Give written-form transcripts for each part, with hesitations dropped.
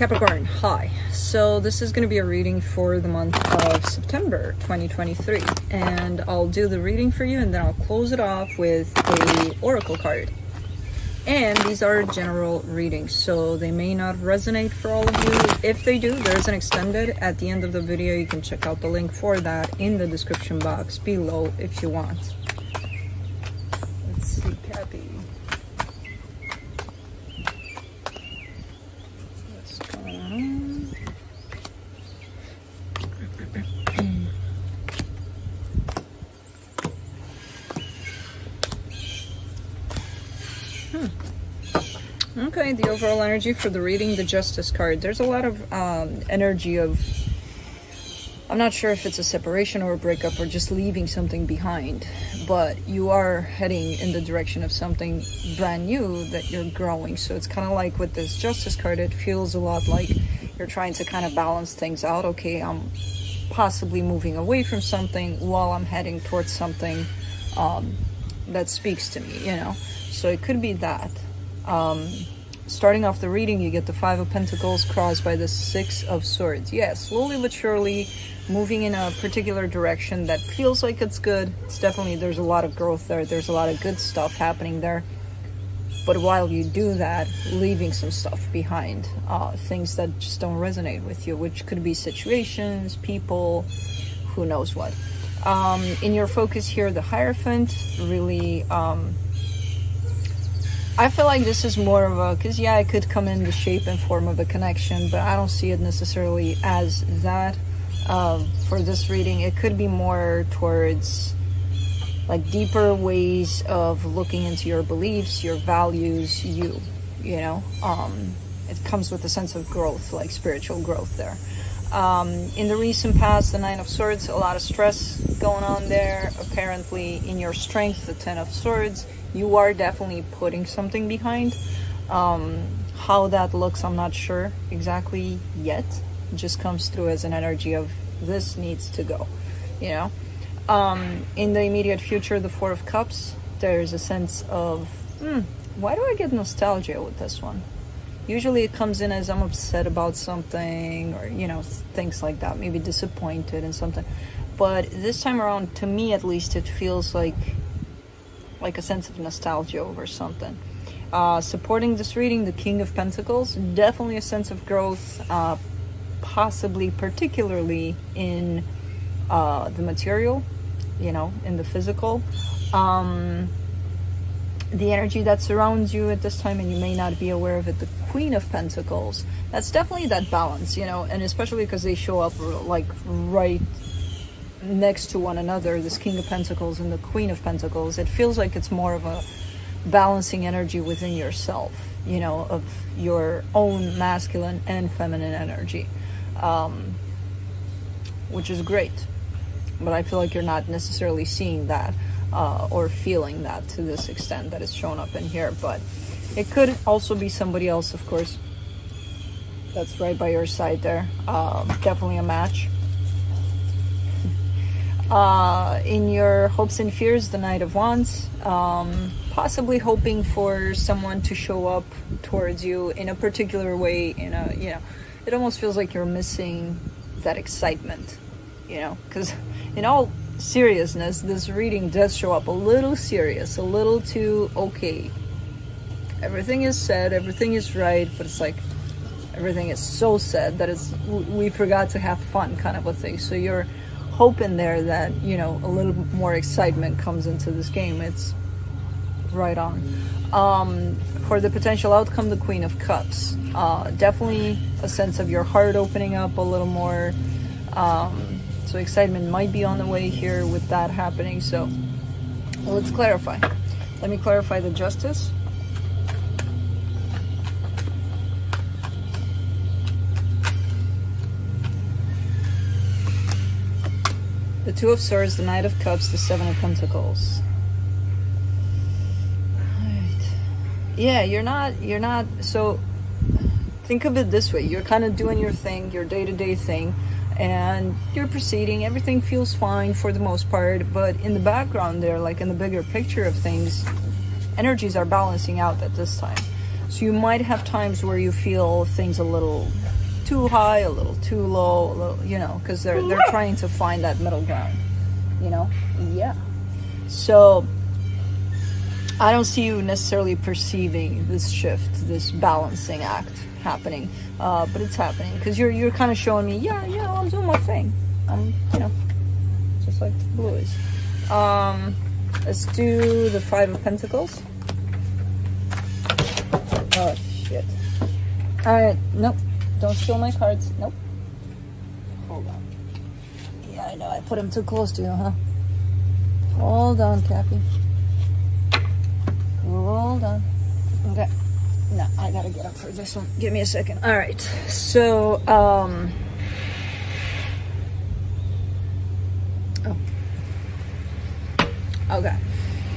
Capricorn, hi. So this is going to be a reading for the month of September 2023, and I'll do the reading for you and then I'll close it off with a oracle card. And these are general readings, so they may not resonate for all of you. If they do, there's an extended at the end of the video. You can check out the link for that in the description box below if you want. Let's see, Cappy. What's going on? Okay, the overall energy for the reading, the Justice card. There's a lot of energy of, I'm not sure if it's a separation or a breakup or just leaving something behind, but you are heading in the direction of something brand new that you're growing. So it's kind of like with this Justice card, it feels a lot like you're trying to kind of balance things out. Okay, I'm possibly moving away from something while I'm heading towards something that speaks to me, you know? So it could be that. Starting off the reading, you get the Five of Pentacles crossed by the Six of Swords. Yeah, slowly but surely moving in a particular direction that feels like it's good. It's definitely, there's a lot of growth there. There's a lot of good stuff happening there. But while you do that, leaving some stuff behind, things that just don't resonate with you, which could be situations, people, who knows what. In your focus here, the Hierophant really... I feel like this is more of a, because yeah, it could come in the shape and form of a connection, but I don't see it necessarily as that. For this reading, it could be more towards like deeper ways of looking into your beliefs, your values, you know. It comes with a sense of growth, like spiritual growth there. In the recent past, the Nine of Swords, a lot of stress going on there. Apparently in your strength, the Ten of Swords, you are definitely putting something behind. How that looks, I'm not sure exactly yet. It just comes through as an energy of this needs to go, you know. In the immediate future, the Four of Cups, there's a sense of, why do I get nostalgia with this one? Usually it comes in as I'm upset about something, or, you know, things like that, maybe disappointed in something. But this time around, to me at least, it feels like a sense of nostalgia over something. Supporting this reading, the King of Pentacles, definitely a sense of growth, possibly particularly in the material, you know, in the physical. The energy that surrounds you at this time, and you may not be aware of it, the Queen of Pentacles, that's definitely that balance, you know, and especially because they show up like right next to one another, this King of Pentacles and the Queen of Pentacles. It feels like it's more of a balancing energy within yourself, you know, of your own masculine and feminine energy, which is great. But I feel like you're not necessarily seeing that or feeling that to this extent that is shown up in here. But it could also be somebody else, of course, that's right by your side there. Definitely a match. In your hopes and fears, the Knight of Wands, possibly hoping for someone to show up towards you in a particular way, in a, you know, it almost feels like you're missing that excitement, you know, because in all seriousness, this reading does show up a little serious, a little too okay. Everything is said, everything is right, but it's like everything is so said that it's, we forgot to have fun kind of a thing. So you're hoping there that, you know, a little more excitement comes into this game. It's right on. For the potential outcome, the Queen of Cups, definitely a sense of your heart opening up a little more. So excitement might be on the way here with that happening. So let's clarify. Let me clarify the Justice. The Two of Swords, the Knight of Cups, the Seven of Pentacles. Right. Yeah, you're not, so think of it this way. You're kind of doing your thing, your day-to-day thing, and you're proceeding. Everything feels fine for the most part, but in the background there, like in the bigger picture of things, energies are balancing out at this time. So you might have times where you feel things a little too high, a little too low, a little, you know, because they're trying to find that middle ground, you know? Yeah. So I don't see you necessarily perceiving this shift, this balancing act happening, but it's happening because you're kind of showing me, yeah, I'm doing my thing. I'm, you know, just like Blue is. Let's do the Five of Pentacles. Oh shit! All right, nope. Don't steal my cards. Nope. Hold on. Yeah, I know. I put them too close to you, huh? Hold on, Cappy. Hold on. Okay. No, I gotta get up for this one. Give me a second. All right. So, oh. Okay.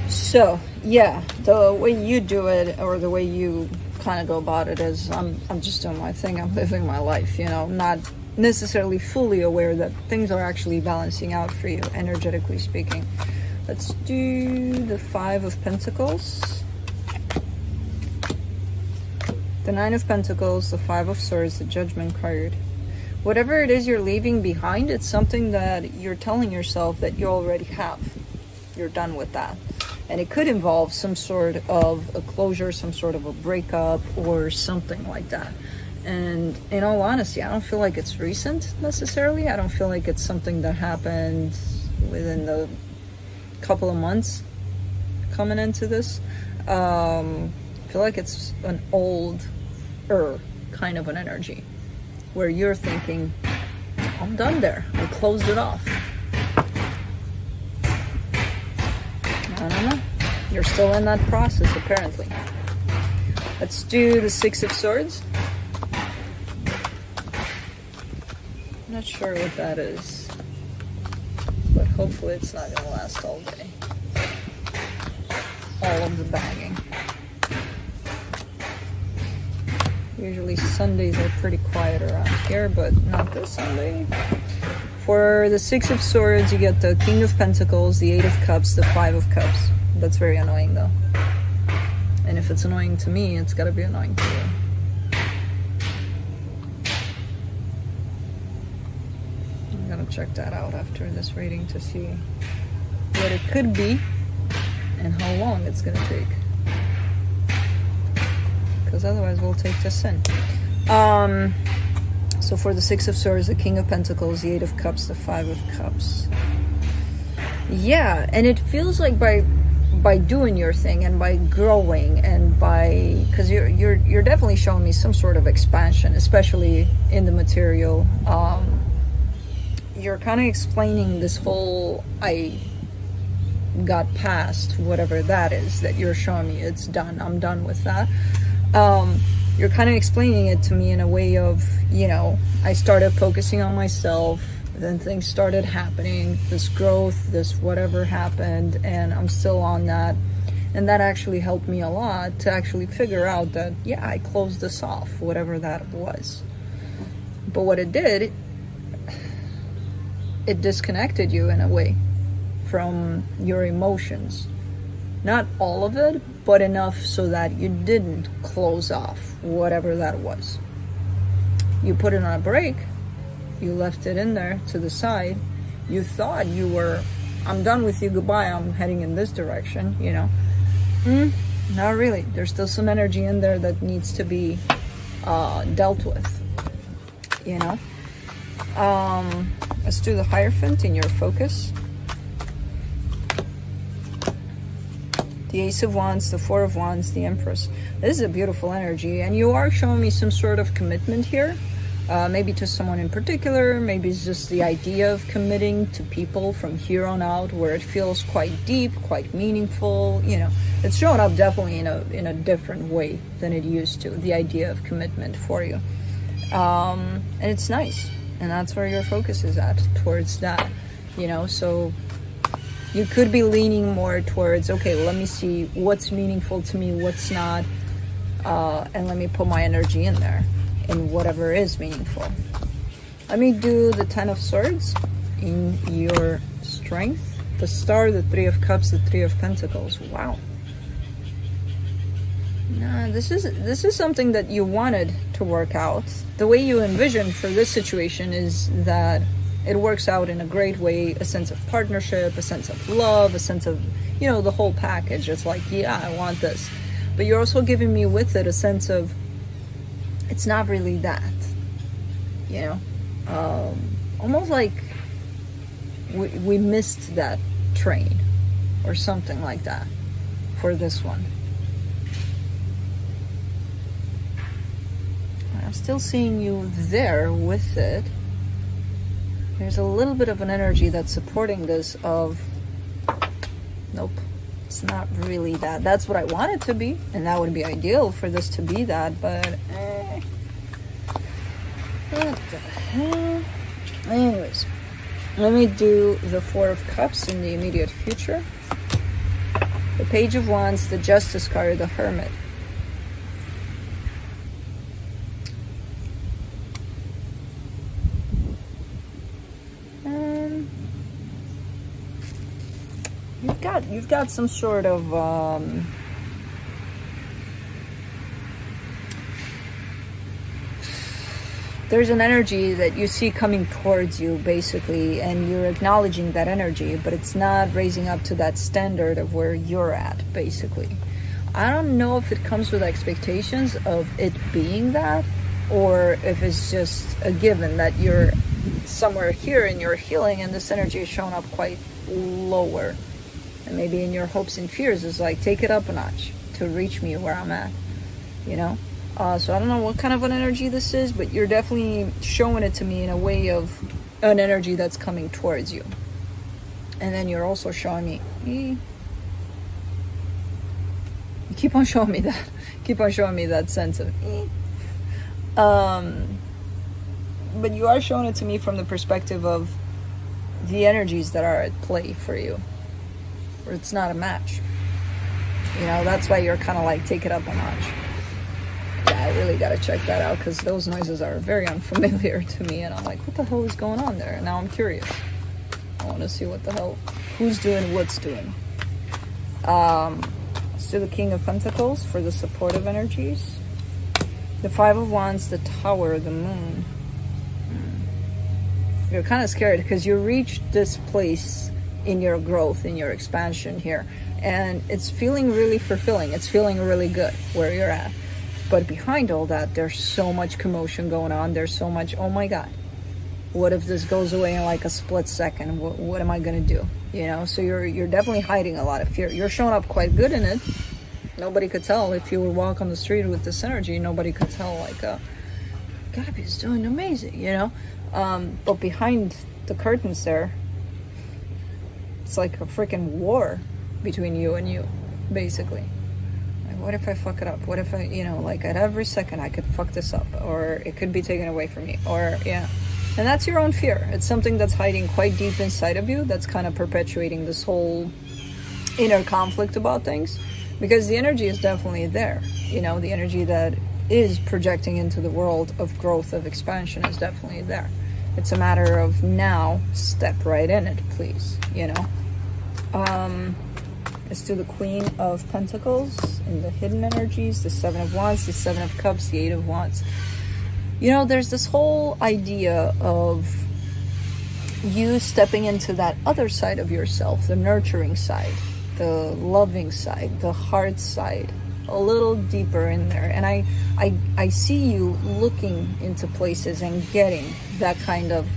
So, yeah, the way you do it, or the way you kind of go about it, is I'm just doing my thing. I'm living my life, you know, not necessarily fully aware that things are actually balancing out for you, energetically speaking. Let's do the Five of Pentacles, the Nine of Pentacles, the Five of Swords, the Judgment card. Whatever it is you're leaving behind, it's something that you're telling yourself that you already have. You're done with that. And it could involve some sort of a closure, some sort of a breakup, or something like that. And in all honesty, I don't feel like it's recent necessarily. I don't feel like it's something that happened within the couple of months coming into this. I feel like it's an older kind of an energy where you're thinking, I'm done there. I closed it off. I don't know. You're still in that process, apparently. Let's do the Six of Swords. I'm not sure what that is, but hopefully it's not going to last all day. All of the banging. Usually Sundays are pretty quiet around here, but not this Sunday. For the Six of Swords, you get the King of Pentacles, the Eight of Cups, the Five of Cups. That's very annoying, though. And if it's annoying to me, it's gotta be annoying to you. I'm gonna check that out after this reading to see what it could be and how long it's gonna take. Because otherwise we'll take this in. So for the Six of Swords, the King of Pentacles, the Eight of Cups, the Five of Cups. Yeah, and it feels like by doing your thing and by growing and by, because you're definitely showing me some sort of expansion, especially in the material. You're kind of explaining this whole, I got past whatever that is that you're showing me. It's done. I'm done with that. You're kind of explaining it to me in a way of, you know, I started focusing on myself, then things started happening, this growth, this whatever happened, and I'm still on that. And that actually helped me a lot to actually figure out that, yeah, I closed this off, whatever that was. But what it did, it disconnected you in a way from your emotions. Not all of it, but enough so that you didn't close off whatever that was. You put it on a break, you left it in there to the side, you thought you were, I'm done with you, goodbye, I'm heading in this direction, you know. Not really. There's still some energy in there that needs to be dealt with, you know. Let's do the Hierophant in your focus. The Ace of Wands, the Four of Wands, the Empress. This is a beautiful energy, and you are showing me some sort of commitment here. Maybe to someone in particular, maybe it's just the idea of committing to people from here on out, where it feels quite deep, quite meaningful, you know. It's showing up definitely in a different way than it used to, the idea of commitment for you. And it's nice, and that's where your focus is at, towards that, you know. So you could be leaning more towards, okay, let me see what's meaningful to me, what's not, and let me put my energy in there, in whatever is meaningful. Let me do the Ten of Swords in your strength. The Star, the Three of Cups, the Three of Pentacles. Wow. Nah, this is something that you wanted to work out. The way you envisioned for this situation is that it works out in a great way, a sense of partnership, a sense of love, a sense of, you know, the whole package. It's like, yeah, I want this. But you're also giving me with it a sense of, it's not really that, you know? Almost like we missed that train or something like that for this one. I'm still seeing you there with it. There's a little bit of an energy that's supporting this of, nope, it's not really that. That's what I want it to be, and that would be ideal for this to be that, but what the hell? Anyways, let me do the Four of Cups in the immediate future. The Page of Wands, the Justice card, the Hermit. You've got some sort of there's an energy that you see coming towards you, basically, and you're acknowledging that energy, but it's not raising up to that standard of where you're at, basically. I don't know if it comes with expectations of it being that, or if it's just a given that you're somewhere here in your healing and this energy is showing up quite lower. And maybe in your hopes and fears is like, take it up a notch to reach me where I'm at, you know? So I don't know what kind of an energy this is, but you're definitely showing it to me in a way of an energy that's coming towards you. And then you're also showing me, you keep on showing me that, keep on showing me that sense of, but you are showing it to me from the perspective of the energies that are at play for you. Or it's not a match. You know, that's why you're kind of like, take it up a notch. Yeah, I really got to check that out, because those noises are very unfamiliar to me, and I'm like, what the hell is going on there? And now I'm curious. I want to see what the hell, who's doing what's doing. Let's do the King of Pentacles for the supportive energies. The Five of Wands, the Tower, the Moon. You're kind of scared because you reached this place in your growth, in your expansion here, and it's feeling really fulfilling. It's feeling really good where you're at. But behind all that, there's so much commotion going on. There's so much, oh my God, what if this goes away in like a split second? What am I gonna do? You know, so you're definitely hiding a lot of fear. You're showing up quite good in it. Nobody could tell. If you would walk on the street with this energy, nobody could tell, like, Gabby's doing amazing, you know? But behind the curtains there, it's like a freaking war between you and you, basically. Like, what if I fuck it up? What if I, you know, like at every second I could fuck this up, or it could be taken away from me, or, yeah. And that's your own fear. It's something that's hiding quite deep inside of you, that's kind of perpetuating this whole inner conflict about things, because the energy is definitely there. You know, the energy that is projecting into the world of growth, of expansion, is definitely there. It's a matter of now, step right in it, please, you know. Let's do the Queen of Pentacles and the hidden energies, the Seven of Wands, the Seven of Cups, the Eight of Wands. You know, there's this whole idea of you stepping into that other side of yourself, the nurturing side, the loving side, the heart side, a little deeper in there. And I see you looking into places and getting that kind of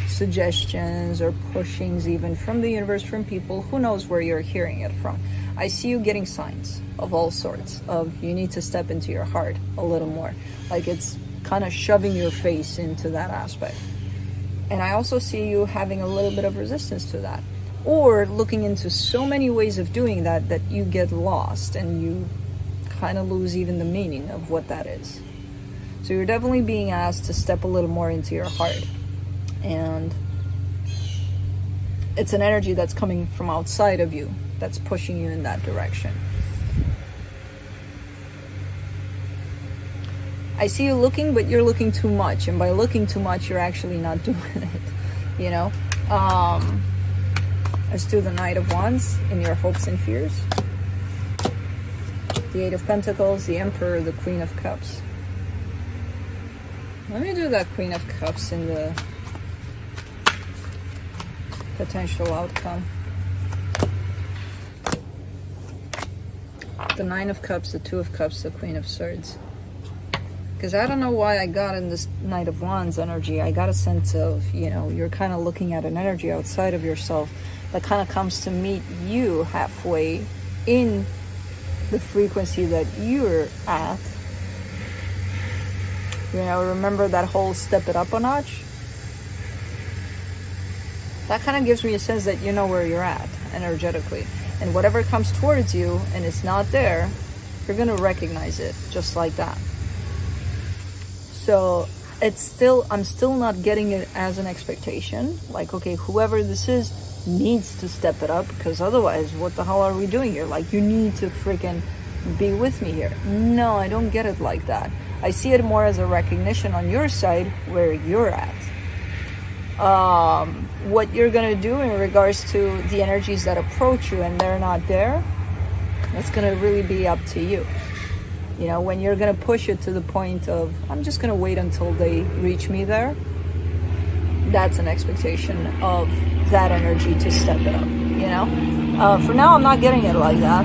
suggestions or pushings, even from the universe, from people, who knows where you're hearing it from. I see you getting signs of all sorts of, you need to step into your heart a little more. Like, it's kind of shoving your face into that aspect. And I also see you having a little bit of resistance to that, or looking into so many ways of doing that that you get lost and you kind of lose even the meaning of what that is. So you're definitely being asked to step a little more into your heart. And it's an energy that's coming from outside of you that's pushing you in that direction. I see you looking, but you're looking too much. And by looking too much, you're actually not doing it, you know? Let's do the Knight of Wands in your hopes and fears. The Eight of Pentacles, the Emperor, the Queen of Cups. Let me do that Queen of Cups in the potential outcome. The Nine of Cups, the Two of Cups, the Queen of Swords. Because I don't know why I got in this Knight of Wands energy. I got a sense of, you know, you're kind of looking at an energy outside of yourself that kind of comes to meet you halfway in the frequency that you're at. You know, remember that whole step it up a notch? That kind of gives me a sense that you know where you're at energetically. And whatever comes towards you and it's not there, you're going to recognize it just like that. So it's still, I'm still not getting it as an expectation. Like, okay, whoever this is needs to step it up, because otherwise, what the hell are we doing here? Like, you need to freaking be with me here. No, I don't get it like that. I see it more as a recognition on your side where you're at. What you're gonna do in regards to the energies that approach you and they're not there, it's gonna really be up to you. You know, when you're gonna push it to the point of, I'm just gonna wait until they reach me there, that's an expectation of that energy to step it up, you know? For now, I'm not getting it like that.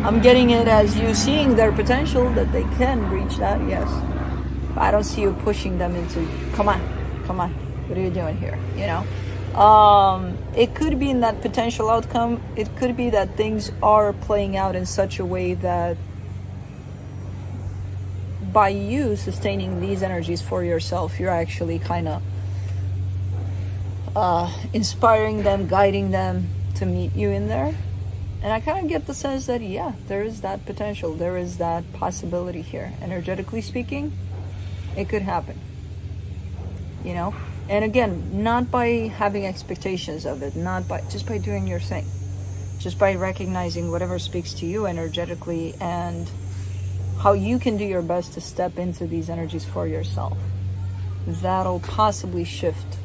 I'm getting it as you seeing their potential, that they can reach that, yes. But I don't see you pushing them into, come on, what are you doing here, you know? It could be in that potential outcome, it could be that things are playing out in such a way that by you sustaining these energies for yourself, you're actually kind of inspiring them, guiding them to meet you in there. And I kind of get the sense that, yeah, there is that potential, there is that possibility here. Energetically speaking, it could happen, you know? And again, not by having expectations of it, not by, just by doing your thing. Just by recognizing whatever speaks to you energetically and how you can do your best to step into these energies for yourself. That'll possibly shift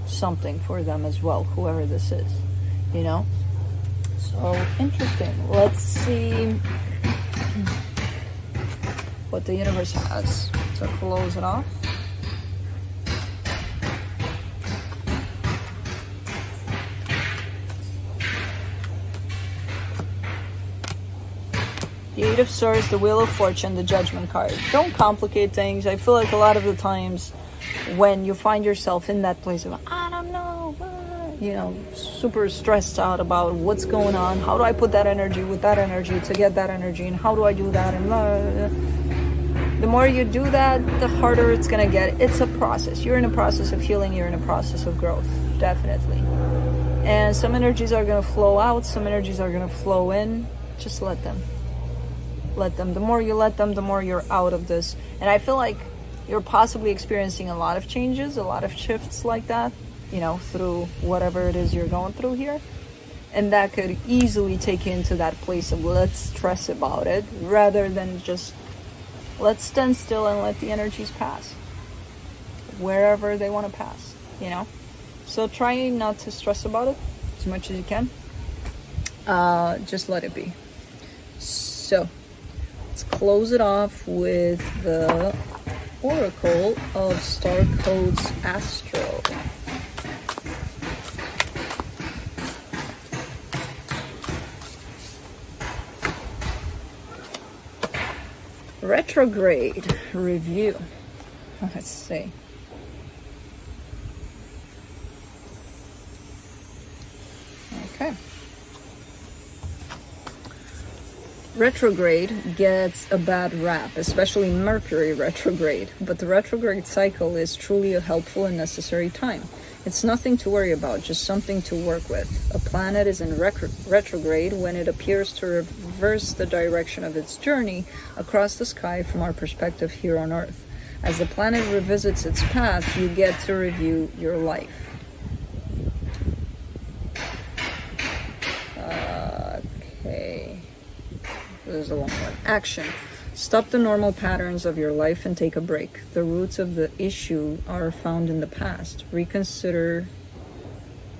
something for them as well, whoever this is, you know? So, interesting. Let's see what the universe has to close it off. The Eight of Swords, the Wheel of Fortune, the Judgment card. Don't complicate things. I feel like a lot of the times when you find yourself in that place of, I don't know, you know, super stressed out about what's going on, how do I put that energy with that energy to get that energy, and how do I do that, and blah, blah, blah. The more you do that, the harder it's gonna get. It's a process. You're in a process of healing, you're in a process of growth, definitely. And some energies are gonna flow out, some energies are gonna flow in. Just let them. Let them. The more you let them, the more you're out of this. And I feel like you're possibly experiencing a lot of changes, a lot of shifts like that, you know, through whatever it is you're going through here. And that could easily take you into that place of let's stress about it, rather than just let's stand still and let the energies pass wherever they want to pass, you know. So try not to stress about it as much as you can. Just let it be. So let's close it off with the Oracle of Star Codes Astro. Retrograde review. Let's see. Okay. Retrograde gets a bad rap, especially Mercury retrograde, but the retrograde cycle is truly a helpful and necessary time. It's nothing to worry about, just something to work with. A planet is in retrograde when it appears to reverse the direction of its journey across the sky from our perspective here on Earth. As the planet revisits its path, you get to review your life. Okay. This is a long one. Action. Stop the normal patterns of your life and take a break. The roots of the issue are found in the past. Reconsider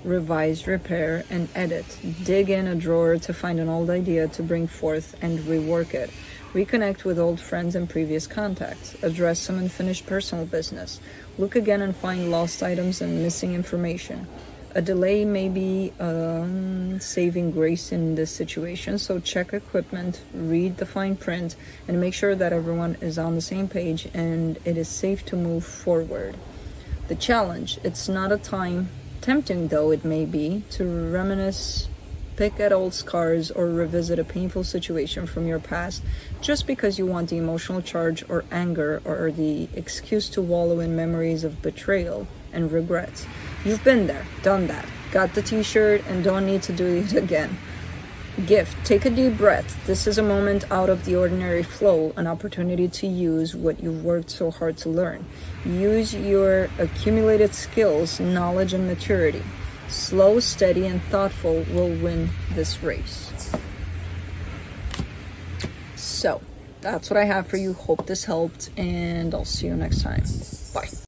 revise, repair, and edit. Dig in a drawer to find an old idea to bring forth and rework it. Reconnect with old friends and previous contacts. Address some unfinished personal business. Look again and find lost items and missing information. A delay may be saving grace in this situation, so check equipment, read the fine print, and make sure that everyone is on the same page and it is safe to move forward. The challenge: it's not a time, tempting though it may be, to reminisce, pick at old scars, or revisit a painful situation from your past just because you want the emotional charge or anger or the excuse to wallow in memories of betrayal and regrets. You've been there, done that, got the t-shirt, and don't need to do it again. Gift: take a deep breath. This is a moment out of the ordinary flow, an opportunity to use what you've worked so hard to learn. Use your accumulated skills, knowledge, and maturity. Slow, steady, and thoughtful will win this race. So, that's what I have for you. Hope this helped, and I'll see you next time. Bye.